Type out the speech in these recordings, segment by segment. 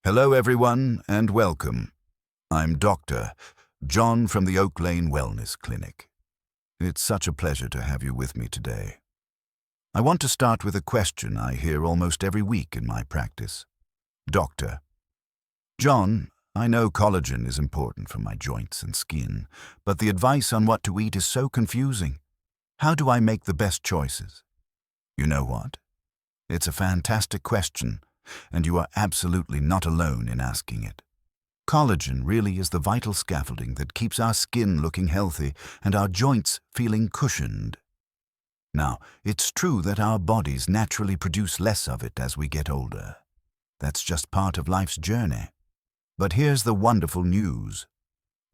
Hello everyone and welcome. I'm Dr. John from the Oak Lane Wellness Clinic. It's such a pleasure to have you with me today. I want to start with a question I hear almost every week in my practice. Doctor, John, I know collagen is important for my joints and skin, but the advice on what to eat is so confusing. How do I make the best choices? You know what? It's a fantastic question, and you are absolutely not alone in asking it. Collagen really is the vital scaffolding that keeps our skin looking healthy and our joints feeling cushioned. Now, it's true that our bodies naturally produce less of it as we get older. That's just part of life's journey. But here's the wonderful news.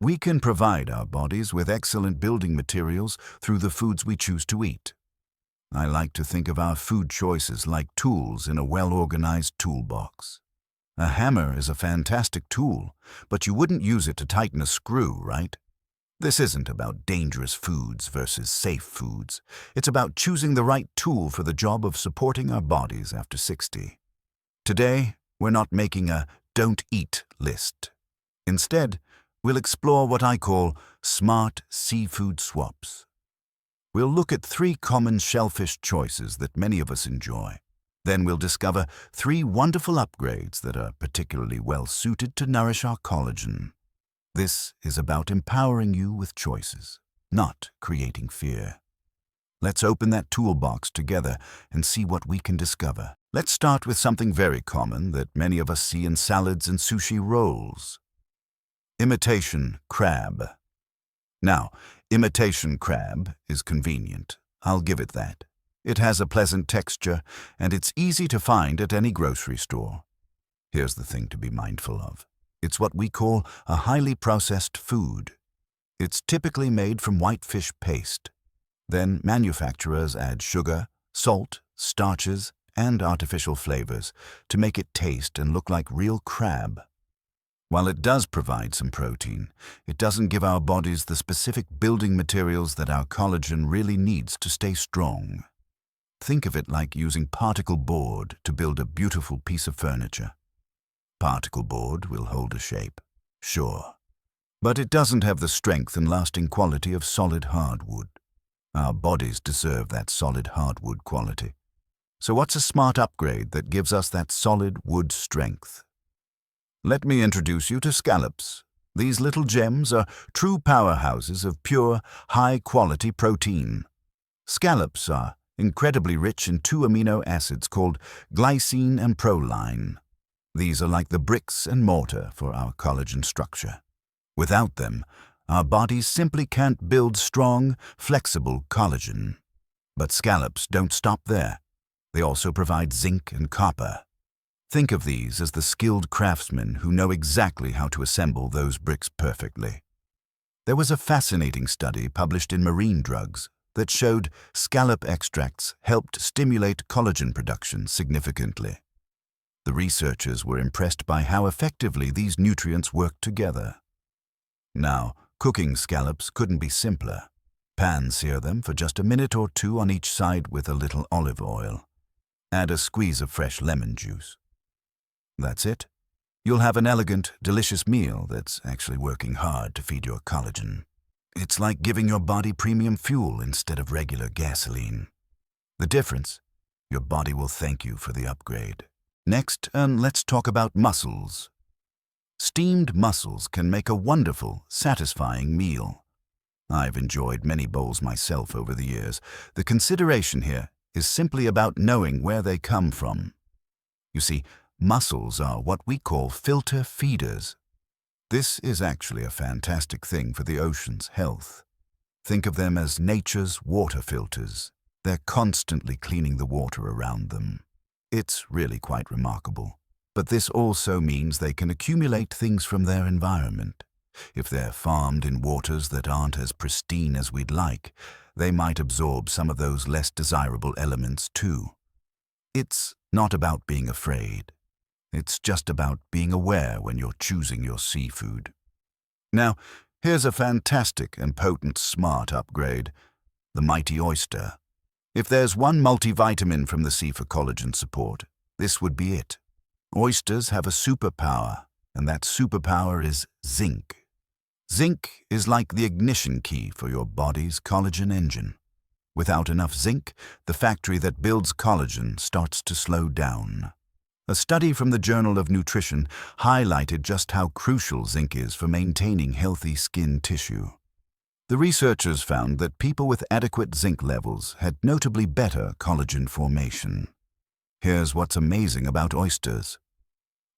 We can provide our bodies with excellent building materials through the foods we choose to eat. I like to think of our food choices like tools in a well-organized toolbox. A hammer is a fantastic tool, but you wouldn't use it to tighten a screw, right? This isn't about dangerous foods versus safe foods. It's about choosing the right tool for the job of supporting our bodies after 60. Today, we're not making a don't eat list. Instead, we'll explore what I call smart seafood swaps. We'll look at 3 common shellfish choices that many of us enjoy. Then we'll discover 3 wonderful upgrades that are particularly well suited to nourish our collagen. This is about empowering you with choices, not creating fear. Let's open that toolbox together and see what we can discover. Let's start with something very common that many of us see in salads and sushi rolls. Imitation crab. Now, imitation crab is convenient. I'll give it that. It has a pleasant texture, and it's easy to find at any grocery store. Here's the thing to be mindful of. It's what we call a highly processed food. It's typically made from whitefish paste. Then manufacturers add sugar, salt, starches, and artificial flavors to make it taste and look like real crab. While it does provide some protein, it doesn't give our bodies the specific building materials that our collagen really needs to stay strong. Think of it like using particle board to build a beautiful piece of furniture. Particle board will hold a shape, sure, but it doesn't have the strength and lasting quality of solid hardwood. Our bodies deserve that solid hardwood quality. So what's a smart upgrade that gives us that solid wood strength? Let me introduce you to scallops. These little gems are true powerhouses of pure, high-quality protein. Scallops are incredibly rich in 2 amino acids called glycine and proline. These are like the bricks and mortar for our collagen structure. Without them, our bodies simply can't build strong, flexible collagen. But scallops don't stop there. They also provide zinc and copper. Think of these as the skilled craftsmen who know exactly how to assemble those bricks perfectly. There was a fascinating study published in Marine Drugs that showed scallop extracts helped stimulate collagen production significantly. The researchers were impressed by how effectively these nutrients work together. Now, cooking scallops couldn't be simpler. Pan-sear them for just a minute or 2 on each side with a little olive oil. Add a squeeze of fresh lemon juice. That's it. You'll have an elegant, delicious meal that's actually working hard to feed your collagen. It's like giving your body premium fuel instead of regular gasoline. The difference? Your body will thank you for the upgrade. Next, let's talk about mussels. Steamed mussels can make a wonderful, satisfying meal. I've enjoyed many bowls myself over the years. The consideration here is simply about knowing where they come from. You see, mussels are what we call filter feeders. This is actually a fantastic thing for the ocean's health. Think of them as nature's water filters. They're constantly cleaning the water around them. It's really quite remarkable. But this also means they can accumulate things from their environment. If they're farmed in waters that aren't as pristine as we'd like, they might absorb some of those less desirable elements too. It's not about being afraid. It's just about being aware when you're choosing your seafood. Now, here's a fantastic and potent smart upgrade, the mighty oyster. If there's one multivitamin from the sea for collagen support, this would be it. Oysters have a superpower, and that superpower is zinc. Zinc is like the ignition key for your body's collagen engine. Without enough zinc, the factory that builds collagen starts to slow down. A study from the Journal of Nutrition highlighted just how crucial zinc is for maintaining healthy skin tissue. The researchers found that people with adequate zinc levels had notably better collagen formation. Here's what's amazing about oysters.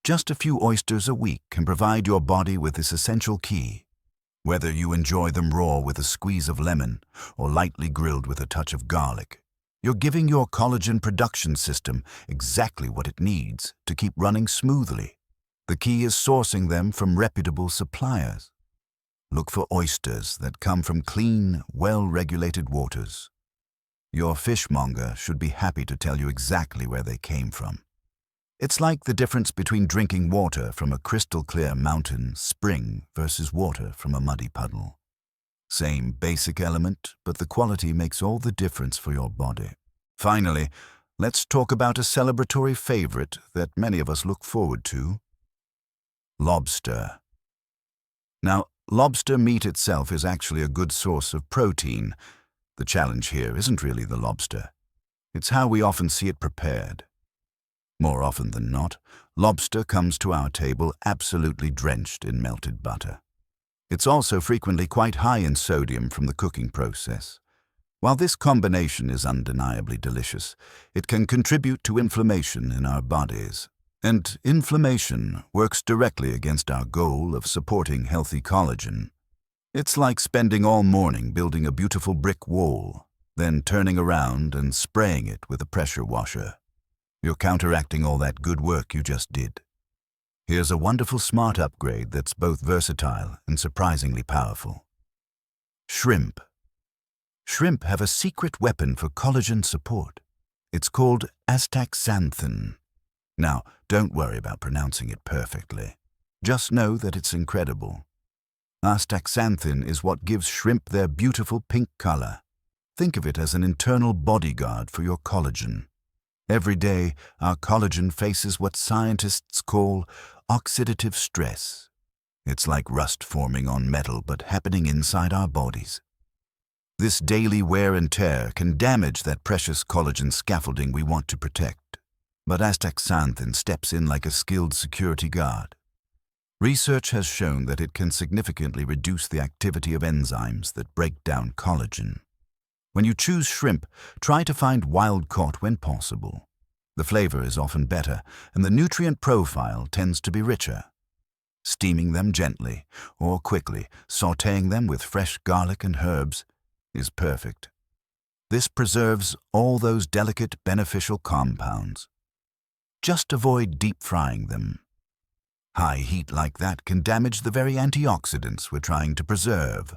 Just a few oysters a week can provide your body with this essential key. Whether you enjoy them raw with a squeeze of lemon or lightly grilled with a touch of garlic, you're giving your collagen production system exactly what it needs to keep running smoothly. The key is sourcing them from reputable suppliers. Look for oysters that come from clean, well-regulated waters. Your fishmonger should be happy to tell you exactly where they came from. It's like the difference between drinking water from a crystal-clear mountain spring versus water from a muddy puddle. Same basic element, but the quality makes all the difference for your body. Finally, let's talk about a celebratory favorite that many of us look forward to: lobster. Now, lobster meat itself is actually a good source of protein. The challenge here isn't really the lobster. It's how we often see it prepared. More often than not, lobster comes to our table absolutely drenched in melted butter. It's also frequently quite high in sodium from the cooking process. While this combination is undeniably delicious, it can contribute to inflammation in our bodies. And inflammation works directly against our goal of supporting healthy collagen. It's like spending all morning building a beautiful brick wall, then turning around and spraying it with a pressure washer. You're counteracting all that good work you just did. Here's a wonderful smart upgrade that's both versatile and surprisingly powerful. Shrimp. Shrimp have a secret weapon for collagen support. It's called astaxanthin. Now, don't worry about pronouncing it perfectly. Just know that it's incredible. Astaxanthin is what gives shrimp their beautiful pink color. Think of it as an internal bodyguard for your collagen. Every day, our collagen faces what scientists call oxidative stress. It's like rust forming on metal but happening inside our bodies. This daily wear and tear can damage that precious collagen scaffolding we want to protect. But astaxanthin steps in like a skilled security guard. Research has shown that it can significantly reduce the activity of enzymes that break down collagen. When you choose shrimp, try to find wild-caught when possible. The flavor is often better, and the nutrient profile tends to be richer. Steaming them gently or quickly, sautéing them with fresh garlic and herbs, is perfect. This preserves all those delicate, beneficial compounds. Just avoid deep frying them. High heat like that can damage the very antioxidants we're trying to preserve.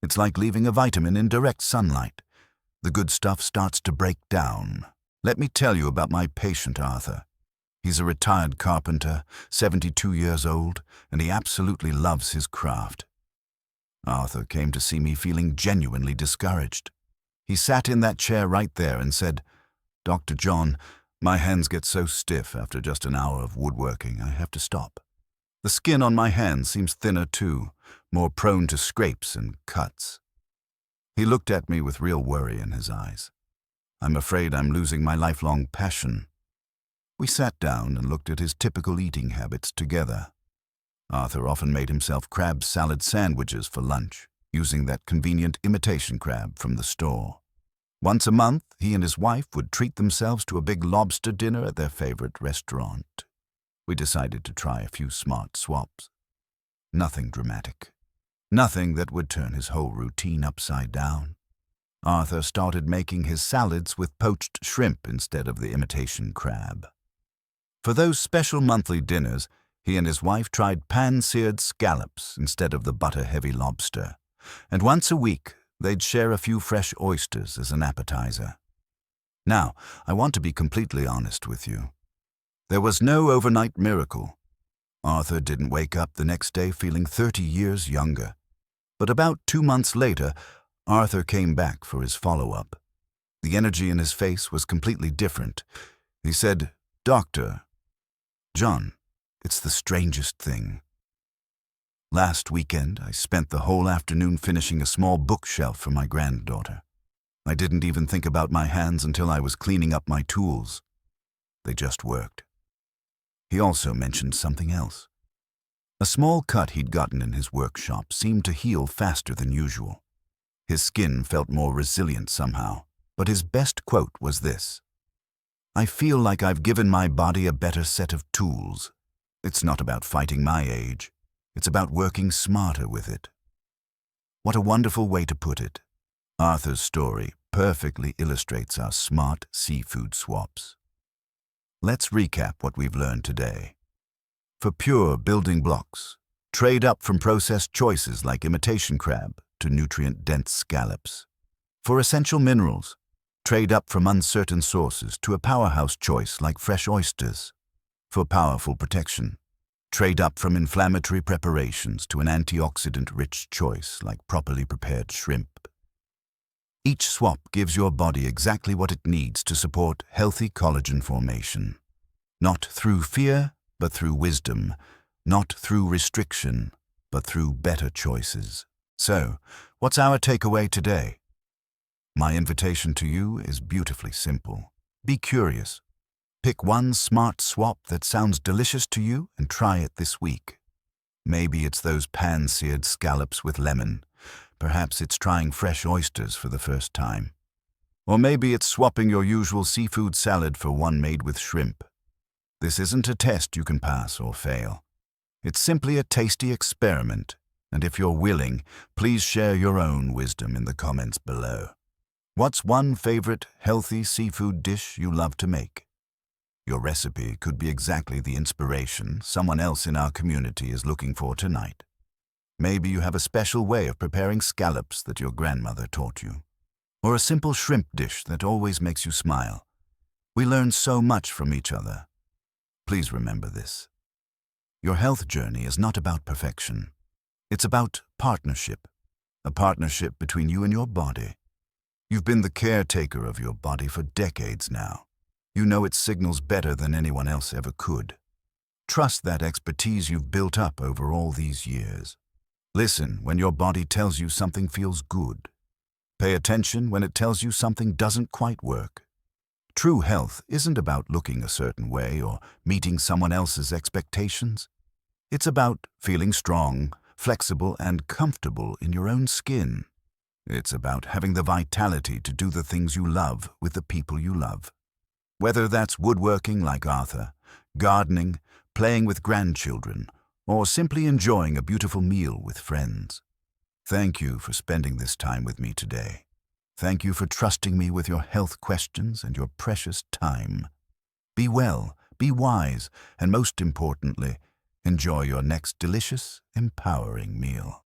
It's like leaving a vitamin in direct sunlight. The good stuff starts to break down. Let me tell you about my patient, Arthur. He's a retired carpenter, 72 years old, and he absolutely loves his craft. Arthur came to see me feeling genuinely discouraged. He sat in that chair right there and said, "Dr. John, my hands get so stiff after just an hour of woodworking, I have to stop. The skin on my hands seems thinner too, more prone to scrapes and cuts." He looked at me with real worry in his eyes. "I'm afraid I'm losing my lifelong passion." We sat down and looked at his typical eating habits together. Arthur often made himself crab salad sandwiches for lunch, using that convenient imitation crab from the store. Once a month, he and his wife would treat themselves to a big lobster dinner at their favorite restaurant. We decided to try a few smart swaps. Nothing dramatic. Nothing that would turn his whole routine upside down. Arthur started making his salads with poached shrimp instead of the imitation crab. For those special monthly dinners, he and his wife tried pan-seared scallops instead of the butter-heavy lobster. And once a week, they'd share a few fresh oysters as an appetizer. Now, I want to be completely honest with you. There was no overnight miracle. Arthur didn't wake up the next day feeling 30 years younger. But about 2 months later, Arthur came back for his follow-up. The energy in his face was completely different. He said, "Doctor, John, it's the strangest thing. Last weekend, I spent the whole afternoon finishing a small bookshelf for my granddaughter. I didn't even think about my hands until I was cleaning up my tools. They just worked. He also mentioned something else. A small cut he'd gotten in his workshop seemed to heal faster than usual. His skin felt more resilient somehow, but his best quote was this: "I feel like I've given my body a better set of tools. It's not about fighting my age. It's about working smarter with it." What a wonderful way to put it. Arthur's story perfectly illustrates our smart seafood swaps. Let's recap what we've learned today. For pure building blocks, trade up from processed choices like imitation crab to nutrient-dense scallops. For essential minerals, trade up from uncertain sources to a powerhouse choice like fresh oysters. For powerful protection, trade up from inflammatory preparations to an antioxidant-rich choice like properly prepared shrimp. Each swap gives your body exactly what it needs to support healthy collagen formation. Not through fear, but through wisdom. Not through restriction, but through better choices. So, what's our takeaway today? My invitation to you is beautifully simple. Be curious. Pick one smart swap that sounds delicious to you and try it this week. Maybe it's those pan-seared scallops with lemon. Perhaps it's trying fresh oysters for the first time. Or maybe it's swapping your usual seafood salad for one made with shrimp. This isn't a test you can pass or fail. It's simply a tasty experiment, and if you're willing, please share your own wisdom in the comments below. What's one favorite healthy seafood dish you love to make? Your recipe could be exactly the inspiration someone else in our community is looking for tonight. Maybe you have a special way of preparing scallops that your grandmother taught you, or a simple shrimp dish that always makes you smile. We learn so much from each other. Please remember this. Your health journey is not about perfection. It's about partnership, a partnership between you and your body. You've been the caretaker of your body for decades now. You know its signals better than anyone else ever could. Trust that expertise you've built up over all these years. Listen when your body tells you something feels good. Pay attention when it tells you something doesn't quite work. True health isn't about looking a certain way or meeting someone else's expectations. It's about feeling strong, flexible, and comfortable in your own skin. It's about having the vitality to do the things you love with the people you love. Whether that's woodworking like Arthur, gardening, playing with grandchildren, or simply enjoying a beautiful meal with friends. Thank you for spending this time with me today. Thank you for trusting me with your health questions and your precious time. Be well, be wise, and most importantly, enjoy your next delicious, empowering meal.